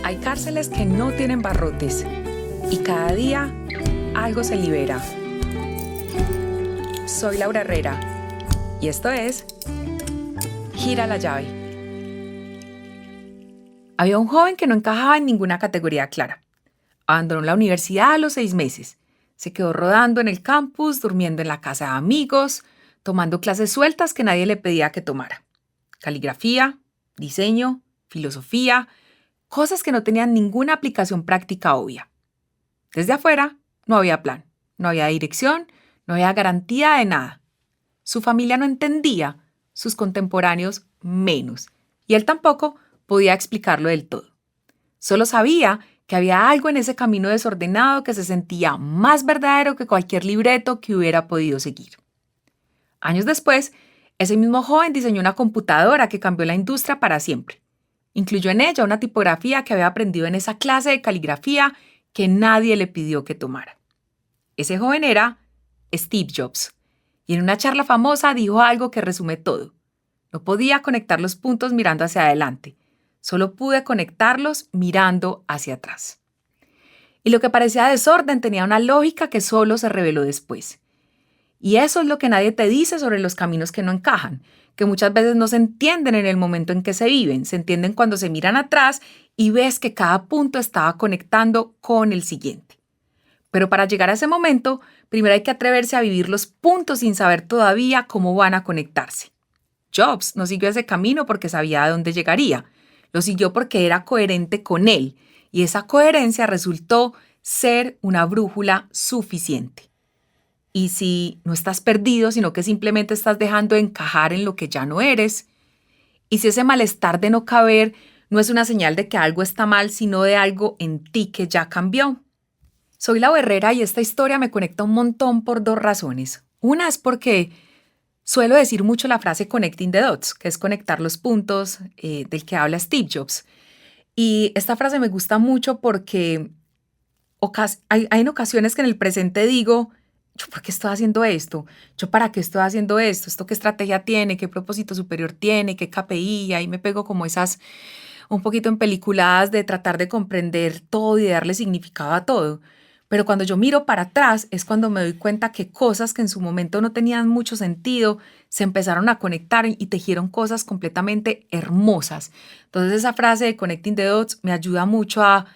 Hay cárceles que no tienen barrotes y cada día algo se libera. Soy Laura Herrera y esto es Gira la llave. Había un joven que no encajaba en ninguna categoría clara. Abandonó la universidad a los 6 meses. Se quedó rodando en el campus, durmiendo en la casa de amigos, tomando clases sueltas que nadie le pedía que tomara. Caligrafía, diseño, filosofía, cosas que no tenían ninguna aplicación práctica obvia. Desde afuera no había plan, no había dirección, no había garantía de nada. Su familia no entendía, sus contemporáneos menos, y él tampoco podía explicarlo del todo. Solo sabía que había algo en ese camino desordenado que se sentía más verdadero que cualquier libreto que hubiera podido seguir. Años después, ese mismo joven diseñó una computadora que cambió la industria para siempre. Incluyó en ella una tipografía que había aprendido en esa clase de caligrafía que nadie le pidió que tomara. Ese joven era Steve Jobs, y en una charla famosa dijo algo que resume todo. No podía conectar los puntos mirando hacia adelante, solo pude conectarlos mirando hacia atrás. Y lo que parecía desorden tenía una lógica que solo se reveló después. Y eso es lo que nadie te dice sobre los caminos que no encajan, que muchas veces no se entienden en el momento en que se viven, se entienden cuando se miran atrás y ves que cada punto estaba conectando con el siguiente. Pero para llegar a ese momento, primero hay que atreverse a vivir los puntos sin saber todavía cómo van a conectarse. Jobs no siguió ese camino porque sabía a dónde llegaría, lo siguió porque era coherente con él, y esa coherencia resultó ser una brújula suficiente. Y si no estás perdido, sino que simplemente estás dejando de encajar en lo que ya no eres, y si ese malestar de no caber no es una señal de que algo está mal, sino de algo en ti que ya cambió. Soy Laura Herrera y esta historia me conecta un montón por 2 razones. Una es porque suelo decir mucho la frase connecting the dots, que es conectar los puntos del que habla Steve Jobs. Y esta frase me gusta mucho porque hay en ocasiones que en el presente digo, ¿yo por qué estoy haciendo esto? ¿Yo para qué estoy haciendo esto? ¿Esto qué estrategia tiene? ¿Qué propósito superior tiene? ¿Qué KPI? Y ahí me pego como esas un poquito en peliculadas de tratar de comprender todo y de darle significado a todo. Pero cuando yo miro para atrás es cuando me doy cuenta que cosas que en su momento no tenían mucho sentido se empezaron a conectar y tejieron cosas completamente hermosas. Entonces esa frase de Connecting the Dots me ayuda mucho a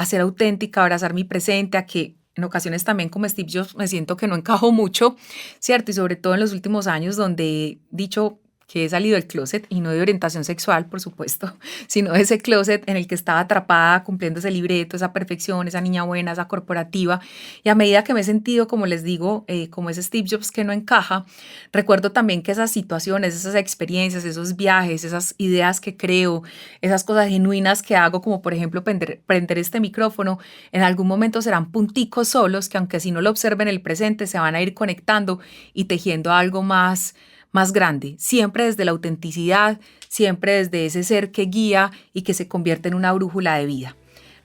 ser auténtica, a abrazar mi presente, a que en ocasiones también como Steve Jobs me siento que no encajo mucho, ¿cierto? Y sobre todo en los últimos años donde he dicho que he salido del closet, y no de orientación sexual, por supuesto, sino de ese closet en el que estaba atrapada cumpliendo ese libreto, esa perfección, esa niña buena, esa corporativa. Y a medida que me he sentido, como les digo, como ese Steve Jobs que no encaja, recuerdo también que esas situaciones, esas experiencias, esos viajes, esas ideas que creo, esas cosas genuinas que hago, como por ejemplo prender este micrófono, en algún momento serán punticos solos que aunque si no lo observen en el presente, se van a ir conectando y tejiendo algo más grande, siempre desde la autenticidad, siempre desde ese ser que guía y que se convierte en una brújula de vida.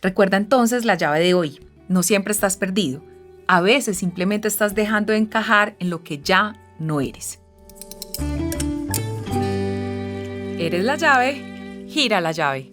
Recuerda entonces la llave de hoy, no siempre estás perdido, a veces simplemente estás dejando de encajar en lo que ya no eres. Eres la llave, gira la llave.